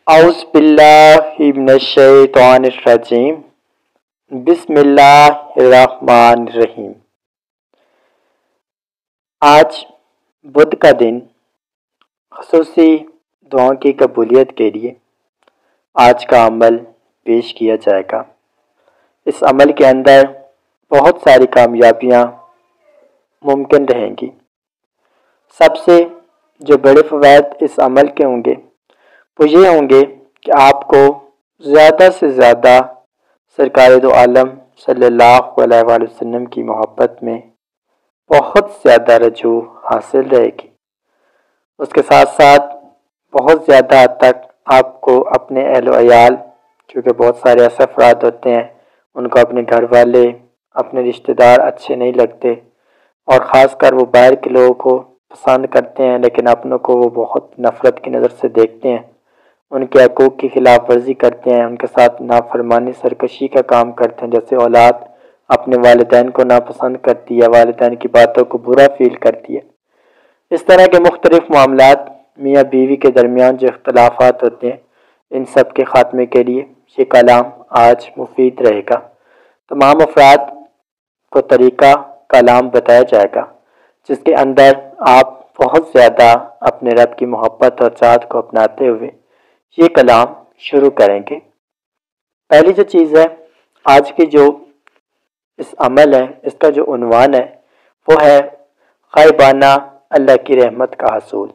اعوذ باللہ من الشیطان الرجیم بسم اللہ الرحمن الرحیم۔ آج بدھ کا دن خصوصی دعاؤں کی قبولیت کے لیے آج کا عمل پیش کیا جائے گا۔ اس عمل کے اندر بہت ساری کامیابیاں ممکن رہیں گی۔ سب سے جو بڑے فوائد اس عمل کے ہوں گے وہ یہ ہوں گے کہ آپ کو زیادہ سے زیادہ سرکار دو عالم صلی اللہ علیہ وآلہ وسلم کی محبت میں بہت زیادہ رجوع حاصل رہے گی۔ اس کے ساتھ ساتھ بہت زیادہ حد تک آپ کو اپنے اہل و عیال، کیونکہ بہت سارے ایسے افراد ہوتے ہیں ان کو اپنے گھر والے، اپنے رشتہ دار اچھے نہیں لگتے، اور خاص کر وہ باہر کے لوگوں کو پسند کرتے ہیں لیکن اپنوں کو وہ بہت نفرت کی نظر سے دیکھتے ہیں، ان کے حقوق کی خلاف ورزی کرتے ہیں، ان کے ساتھ نافرمانی سرکشی کا کام کرتے ہیں، جیسے اولاد اپنے والدین کو ناپسند کرتی ہے، والدین کی باتوں کو برا فیل کرتی ہے۔ اس طرح کے مختلف معاملات میاں بیوی کے درمیان جو اختلافات ہوتے ہیں، ان سب کے خاتمے کے لیے یہ کلام آج مفید رہے گا۔ تمام افراد کو طریقہ کلام بتایا جائے گا جس کے اندر آپ بہت زیادہ اپنے رب کی محبت اور چاہت کو اپناتے ہوئے یہ کلام شروع کریں گے۔ پہلی جو چیز ہے، آج کی جو اس عمل ہے، اس کا جو عنوان ہے وہ ہے غائبانہ اللہ کی رحمت کا حصول۔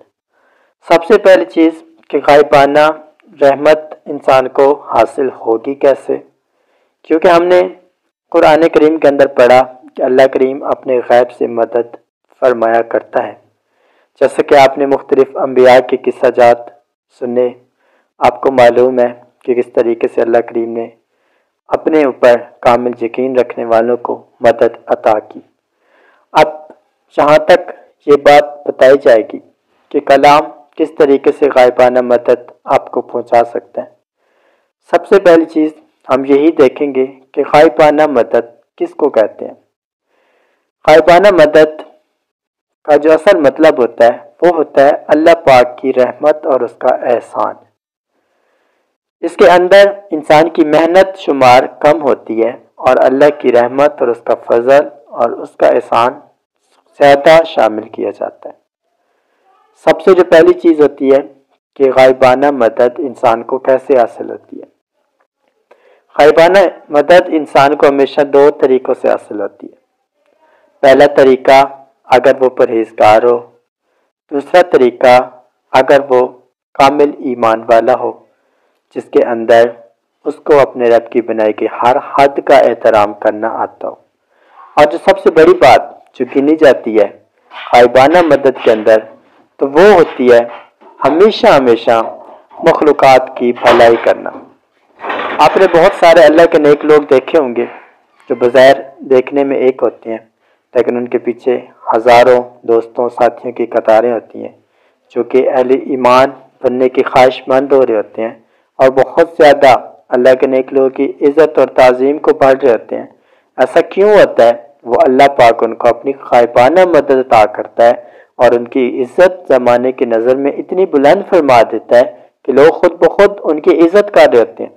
سب سے پہلی چیز کہ غائبانہ رحمت انسان کو حاصل ہوگی کیسے؟ کیونکہ ہم نے قرآن کریم کے اندر پڑھا کہ اللہ کریم اپنے غیب سے مدد فرمایا کرتا ہے، جیسے کہ آپ نے مختلف انبیاء کے قصہ جات سنے، آپ کو معلوم ہے کہ کس طریقے سے اللہ کریم نے اپنے اوپر کامل یقین رکھنے والوں کو مدد عطا کی۔ اب جہاں تک یہ بات بتائی جائے گی کہ کلام کس طریقے سے غائبانہ مدد آپ کو پہنچا سکتا ہے، سب سے پہلی چیز ہم یہی دیکھیں گے کہ غائبانہ مدد کس کو کہتے ہیں۔ غائبانہ مدد کا جو اصل مطلب ہوتا ہے وہ ہوتا ہے اللہ پاک کی رحمت اور اس کا احسان۔ اس کے اندر انسان کی محنت شمار کم ہوتی ہے اور اللہ کی رحمت اور اس کا فضل اور اس کا احسان زیادہ شامل کیا جاتا ہے۔ سب سے جو پہلی چیز ہوتی ہے کہ غائبانہ مدد انسان کو کیسے حاصل ہوتی ہے۔ غائبانہ مدد انسان کو ہمیشہ دو طریقوں سے حاصل ہوتی ہے۔ پہلا طریقہ اگر وہ پرہیزگار ہو، دوسرا طریقہ اگر وہ کامل ایمان والا ہو جس کے اندر اس کو اپنے رب کی بنائی کی ہر حد کا احترام کرنا آتا ہو۔ اور جو سب سے بڑی بات جو گنی جاتی ہے غائبانہ مدد کے اندر تو وہ ہوتی ہے ہمیشہ مخلوقات کی بھلائی کرنا۔ آپ نے بہت سارے اللہ کے نیک لوگ دیکھے ہوں گے جو بظاہر دیکھنے میں ایک ہوتے ہیں لیکن ان کے پیچھے ہزاروں دوستوں ساتھیوں کی قطاریں ہوتی ہیں جو کہ اہل ایمان بننے کی خواہش مند ہو رہے ہوتے ہیں اور بہت زیادہ اللہ کے نیک لوگوں کی عزت اور تعظیم کو بڑھ رہے ہوتے ہیں۔ ایسا کیوں ہوتا ہے؟ وہ اللہ پاک ان کو اپنی غائبانہ مدد عطا کرتا ہے اور ان کی عزت زمانے کی نظر میں اتنی بلند فرما دیتا ہے کہ لوگ خود بخود ان کی عزت کر رہے ہوتے ہیں۔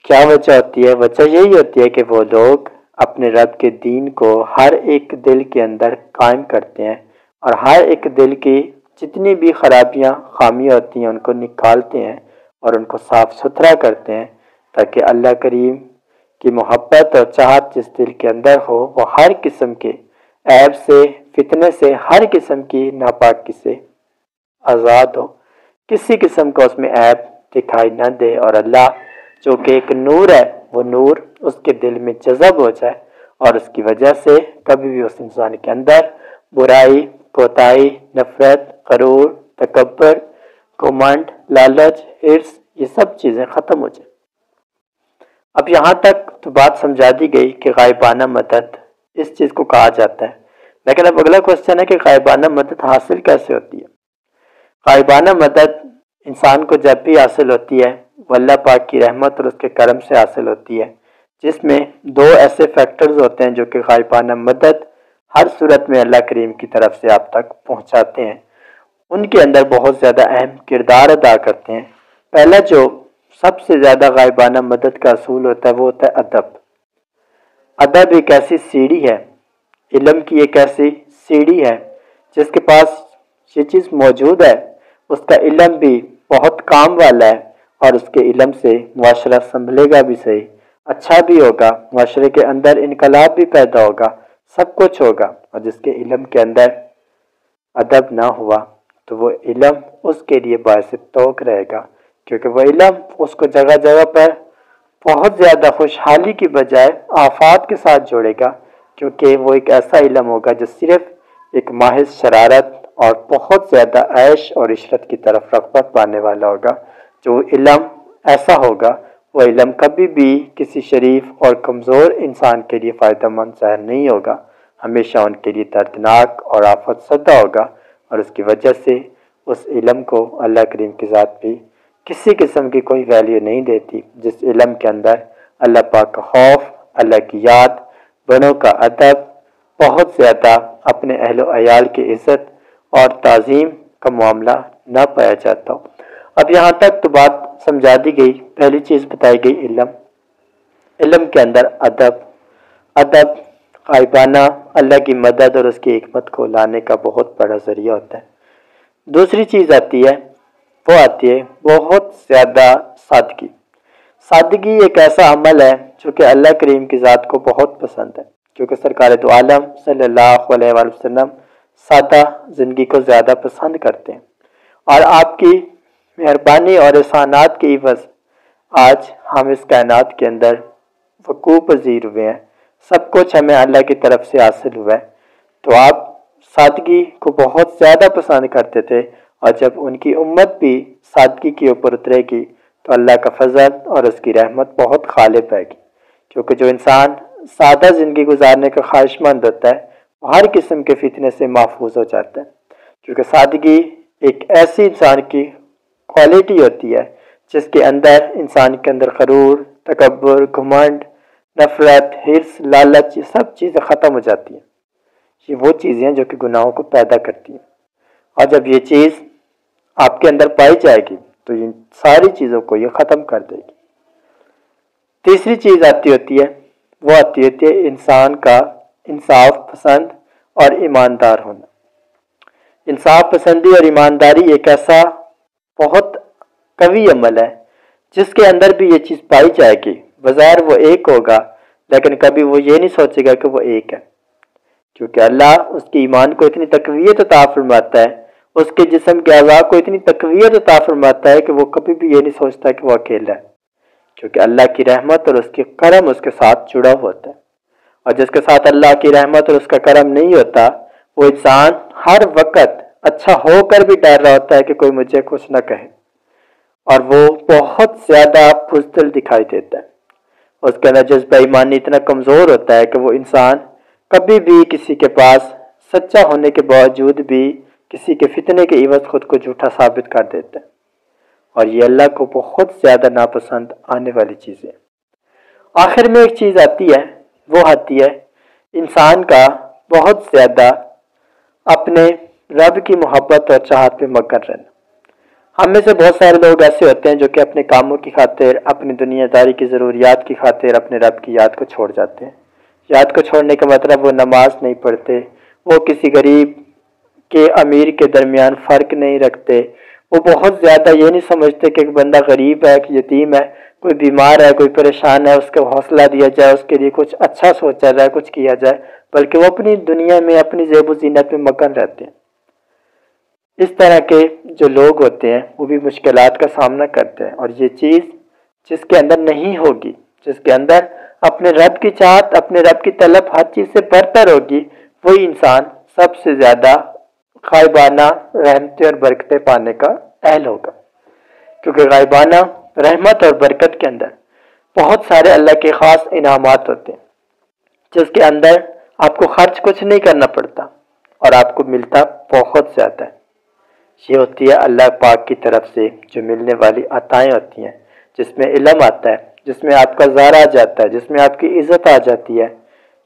کیا وجہ ہوتی ہے؟ وجہ یہی ہوتی ہے کہ وہ لوگ اپنے رب کے دین کو ہر ایک دل کے اندر قائم کرتے ہیں اور ہر ایک دل کی جتنی بھی خرابیاں خامیاں ہوتی ہیں ان کو نکالتے ہیں اور ان کو صاف ستھرا کرتے ہیں تاکہ اللہ کریم کی محبت اور چاہت جس دل کے اندر ہو وہ ہر قسم کے عیب سے، فتنے سے، ہر قسم کی ناپاکی سے آزاد ہو، کسی قسم کا اس میں عیب دکھائی نہ دے، اور اللہ جو کہ ایک نور ہے وہ نور اس کے دل میں جذب ہو جائے اور اس کی وجہ سے کبھی بھی اس انسان کے اندر برائی، کوتاہی، نفرت، غرور، تکبر، گھمنڈ، لالچ، حرص، یہ سب چیزیں ختم ہو جائیں۔ اب یہاں تک تو بات سمجھا دی گئی کہ غائبانہ مدد اس چیز کو کہا جاتا ہے، لیکن اب اگلا کوشچن ہے کہ غائبانہ مدد حاصل کیسے ہوتی ہے۔ غائبانہ مدد انسان کو جب بھی حاصل ہوتی ہے وہ اللہ پاک کی رحمت اور اس کے کرم سے حاصل ہوتی ہے، جس میں دو ایسے فیکٹرز ہوتے ہیں جو کہ غائبانہ مدد ہر صورت میں اللہ کریم کی طرف سے آپ تک پہنچاتے ہیں، ان کے اندر بہت زیادہ اہم کردار ادا کرتے ہیں۔ پہلا جو سب سے زیادہ غائبانہ مدد کا اصول ہوتا ہے وہ ہوتا ہے ادب۔ ادب ایک ایسی سیڑھی ہے، علم کی ایک ایسی سیڑھی ہے، جس کے پاس یہ چیز موجود ہے اس کا علم بھی بہت کام والا ہے، اور اس کے علم سے معاشرہ سنبھلے گا بھی صحیح، اچھا بھی ہوگا، معاشرے کے اندر انقلاب بھی پیدا ہوگا، سب کچھ ہوگا۔ اور جس کے علم کے اندر ادب نہ ہوا تو وہ علم اس کے لیے باعث توق رہے گا، کیونکہ وہ علم اس کو جگہ جگہ پر بہت زیادہ خوشحالی کی بجائے آفات کے ساتھ جوڑے گا، کیونکہ وہ ایک ایسا علم ہوگا جو صرف ایک محض شرارت اور بہت زیادہ عیش اور عشرت کی طرف رغبت پانے والا ہوگا۔ جو علم ایسا ہوگا وہ علم کبھی بھی کسی شریف اور کمزور انسان کے لیے فائدہ مند ظاہر نہیں ہوگا، ہمیشہ ان کے لیے دردناک اور آفت زدہ ہوگا، اور اس کی وجہ سے اس علم کو اللہ کریم کی ذات بھی کسی قسم کی کوئی ویلیو نہیں دیتی، جس علم کے اندر اللہ پاک کا خوف، اللہ کی یاد، بڑوں کا ادب، بہت زیادہ اپنے اہل و عیال کی عزت اور تعظیم کا معاملہ نہ پایا جاتا ہو۔ اب یہاں تک تو بات سمجھا دی گئی، پہلی چیز بتائی گئی علم کے اندر ادب غائبانہ اللہ کی مدد اور اس کی حکمت کو لانے کا بہت بڑا ذریعہ ہوتا ہے۔ دوسری چیز آتی ہے بہت زیادہ سادگی ایک ایسا عمل ہے جو کہ اللہ کریم کی ذات کو بہت پسند ہے، کیونکہ سرکار دو عالم صلی اللہ علیہ وآلہ وسلم سادہ زندگی کو زیادہ پسند کرتے ہیں، اور آپ کی مہربانی اور احسانات کے عوض آج ہم اس کائنات کے اندر وقوع پذیر ہوئے ہیں، سب کچھ ہمیں اللہ کی طرف سے حاصل ہوا ہے۔ تو آپ سادگی کو بہت زیادہ پسند کرتے تھے، اور جب ان کی امت بھی سادگی کے اوپر اترے گی تو اللہ کا فضل اور اس کی رحمت بہت غالب آئے گی، کیونکہ جو انسان سادہ زندگی گزارنے کا خواہش مند ہوتا ہے وہ ہر قسم کے فتنے سے محفوظ ہو جاتا ہے، کیونکہ سادگی ایک ایسی انسان کی کوالٹی ہوتی ہے جس کے اندر انسان کے اندر غرور، تکبر، گھمنڈ، نفرت، حرص، لالچ، یہ سب چیزیں ختم ہو جاتی ہیں۔ یہ وہ چیزیں ہیں جو کہ گناہوں کو پیدا کرتی ہیں، اور جب یہ چیز آپ کے اندر پائی جائے گی تو ان ساری چیزوں کو یہ ختم کر دے گی۔ تیسری چیز آتی ہے انسان کا انصاف پسند اور ایماندار ہونا۔ انصاف پسندی اور ایمانداری ایک ایسا بہت قوی عمل ہے جس کے اندر بھی یہ چیز پائی جائے گی، بظاہر وہ ایک ہوگا لیکن کبھی وہ یہ نہیں سوچے گا کہ وہ ایک ہے، کیونکہ اللہ اس کے ایمان کو اتنی تقویت عطا فرماتا ہے، اس کے جسم کے اعضاء کو اتنی تقویت عطا فرماتا ہے کہ وہ کبھی بھی یہ نہیں سوچتا کہ وہ اکیلا ہے، کیونکہ اللہ کی رحمت اور اس کی کرم اس کے ساتھ جڑا ہوتا ہے۔ اور جس کے ساتھ اللہ کی رحمت اور اس کا کرم نہیں ہوتا، وہ انسان ہر وقت اچھا ہو کر بھی ڈر رہا ہوتا ہے کہ کوئی مجھے کچھ نہ کہے، اور وہ بہت زیادہ بزدل دکھائی دیتا ہے۔ اس کا جذبہ ایمانی اتنا کمزور ہوتا ہے کہ وہ انسان کبھی بھی کسی کے پاس سچا ہونے کے باوجود بھی کسی کے فتنے کے عوض خود کو جھوٹا ثابت کر دیتا ہے، اور یہ اللہ کو بہت زیادہ ناپسند آنے والی چیز ہے۔ آخر میں ایک چیز آتی ہے انسان کا بہت زیادہ اپنے رب کی محبت اور چاہت پہ مگن رہنا۔ ہم میں سے بہت سارے لوگ ایسے ہوتے ہیں جو کہ اپنے کاموں کی خاطر، اپنی دنیا داری کی ضروریات کی خاطر اپنے رب کی یاد کو چھوڑ جاتے ہیں۔ یاد کو چھوڑنے کا مطلب وہ نماز نہیں پڑھتے، وہ کسی غریب کے امیر کے درمیان فرق نہیں رکھتے، وہ بہت زیادہ یہ نہیں سمجھتے کہ ایک بندہ غریب ہے، کہ یتیم ہے، کوئی بیمار ہے، کوئی پریشان ہے، اس کو حوصلہ دیا جائے، اس کے لیے کچھ اچھا سوچا جائے، کچھ کیا جائے، بلکہ وہ اپنی دنیا میں اپنی زیب و زینت میں مگن رہتے ہیں۔ اس طرح کے جو لوگ ہوتے ہیں وہ بھی مشکلات کا سامنا کرتے ہیں، اور یہ چیز جس کے اندر نہیں ہوگی، جس کے اندر اپنے رب کی چاہت، اپنے رب کی طلب ہر چیز سے برتر ہوگی، وہی انسان سب سے زیادہ غائبانہ رحمتیں اور برکتیں پانے کا اہل ہوگا، کیونکہ غائبانہ رحمت اور برکت کے اندر بہت سارے اللہ کے خاص انعامات ہوتے ہیں، جس کے اندر آپ کو خرچ کچھ نہیں کرنا پڑتا اور آپ کو ملتا بہت زیادہ ہے۔ یہ ہوتی ہے اللہ پاک کی طرف سے جو ملنے والی عطائیں ہوتی ہیں، جس میں علم آتا ہے، جس میں آپ کا زار آ جاتا ہے، جس میں آپ کی عزت آ جاتی ہے،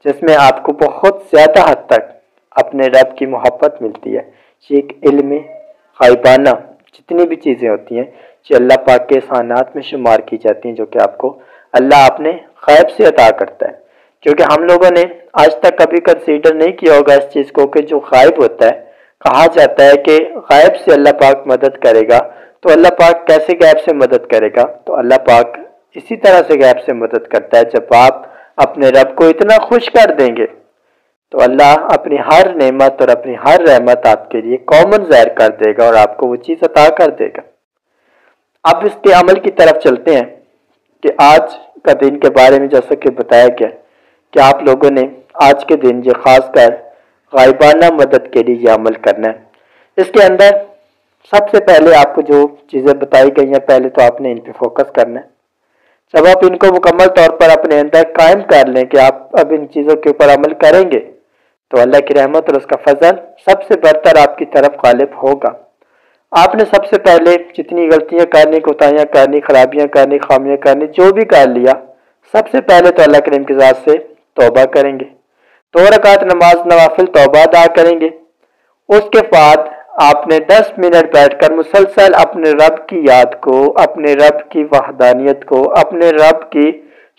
جس میں آپ کو بہت زیادہ حد تک اپنے رب کی محبت ملتی ہے۔ یہ ایک علم غائبانہ جتنی بھی چیزیں ہوتی ہیں جو اللہ پاک کے احسانات میں شمار کی جاتی ہیں، جو کہ آپ کو اللہ اپنے غیب سے عطا کرتا ہے، کیونکہ ہم لوگوں نے آج تک کبھی کنسیڈر نہیں کیا ہوگا اس چیز کو کہ جو غائب ہوتا ہے، کہا جاتا ہے کہ غائب سے اللہ پاک مدد کرے گا، تو اللہ پاک کیسے غیب سے مدد کرے گا؟ تو اللہ پاک اسی طرح سے غیب سے مدد کرتا ہے، جب آپ اپنے رب کو اتنا خوش کر دیں گے تو اللہ اپنی ہر نعمت اور اپنی ہر رحمت آپ کے لیے کامن ظاہر کر دے گا اور آپ کو وہ چیز عطا کر دے گا۔ اب اس کے عمل کی طرف چلتے ہیں کہ آج کا دن کے بارے میں جیسا کہ بتایا گیا کہ آپ لوگوں نے آج کے دن یہ خاص کر غائبانہ مدد کے لیے یہ عمل کرنا ہے۔ اس کے اندر سب سے پہلے آپ کو جو چیزیں بتائی گئی ہیں، پہلے تو آپ نے ان پہ فوکس کرنا ہے۔ جب آپ ان کو مکمل طور پر اپنے اندر قائم کر لیں کہ آپ اب ان چیزوں کے اوپر عمل کریں گے تو اللہ کی رحمت اور اس کا فضل سب سے برتر آپ کی طرف غالب ہوگا۔ آپ نے سب سے پہلے جتنی غلطیاں کرنی، کوتاہیاں کرنی، خرابیاں کرنی، خامیاں کرنی، جو بھی کر لیا، سب سے پہلے تو اللہ کریم کی ذات سے توبہ کریں گے، 2 رکعت نماز نوافل توبہ ادا کریں گے۔ اس کے بعد آپ نے 10 منٹ بیٹھ کر مسلسل اپنے رب کی یاد کو، اپنے رب کی وحدانیت کو، اپنے رب کی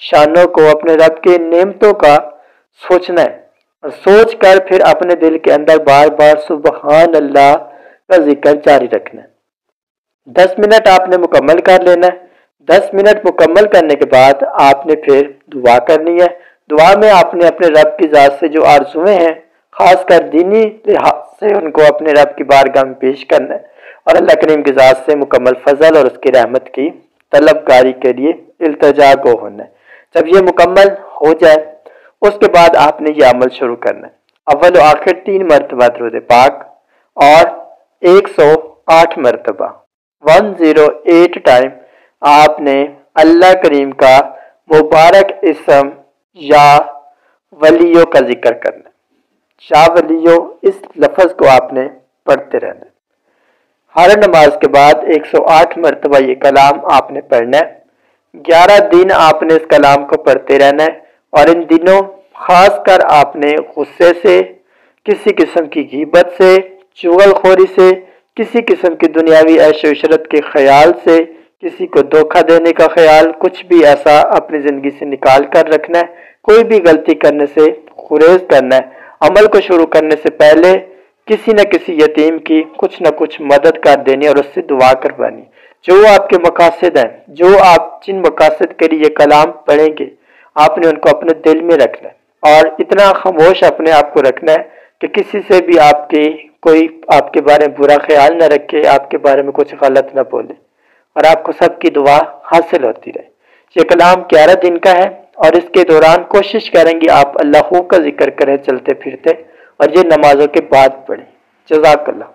شانوں کو، اپنے رب کی نعمتوں کا سوچنا ہے، اور سوچ کر پھر اپنے دل کے اندر بار بار سبحان اللہ کا ذکر جاری رکھنا ہے۔ 10 منٹ آپ نے مکمل کر لینا ہے۔ 10 منٹ مکمل کرنے کے بعد آپ نے پھر دعا کرنی ہے۔ دعا میں آپ نے اپنے رب کی ذات سے جو آرزویں ہیں، خاص کر دینی لحاظ سے، ان کو اپنے رب کی بارگاہ میں پیش کرنا ہے اور اللہ کریم کی ذات سے مکمل فضل اور اس کی رحمت کی طلبگاری کے لیے التجا گو ہونا ہے۔ جب یہ مکمل ہو جائے اس کے بعد آپ نے یہ عمل شروع کرنا ہے۔ اول و آخر 3 مرتبہ درود پاک اور 108 مرتبہ 108 ٹائم آپ نے اللہ کریم کا مبارک اسم یا ولیوں کا ذکر کرنا ہے۔ یا ولیو، اس لفظ کو آپ نے پڑھتے رہنا ہے۔ ہر نماز کے بعد 108 مرتبہ یہ کلام آپ نے پڑھنا ہے۔ 11 دن آپ نے اس کلام کو پڑھتے رہنا ہے، اور ان دنوں خاص کر آپ نے غصے سے، کسی قسم کی غیبت سے، چغل خوری سے، کسی قسم کی دنیاوی عیش و عشرت کے خیال سے، کسی کو دھوکہ دینے کا خیال، کچھ بھی ایسا اپنی زندگی سے نکال کر رکھنا ہے۔ کوئی بھی غلطی کرنے سے گریز کرنا ہے۔ عمل کو شروع کرنے سے پہلے کسی نہ کسی یتیم کی کچھ نہ کچھ مدد کر دینی اور اس سے دعا کروانی۔ جو آپ کے مقاصد ہیں، جو آپ جن مقاصد کے لیے یہ کلام پڑھیں گے، آپ نے ان کو اپنے دل میں رکھنا ہے اور اتنا خاموش اپنے آپ کو رکھنا ہے کہ کسی سے بھی کوئی آپ کے بارے میں برا خیال نہ رکھے، آپ کے بارے میں کچھ غلط نہ بولے، اور آپ کو سب کی دعا حاصل ہوتی رہے۔ یہ کلام 11 دن کا ہے، اور اس کے دوران کوشش کریں گے آپ اللہ کا ذکر کریں چلتے پھرتے، اور یہ نمازوں کے بعد پڑھیں۔ جزاک اللہ۔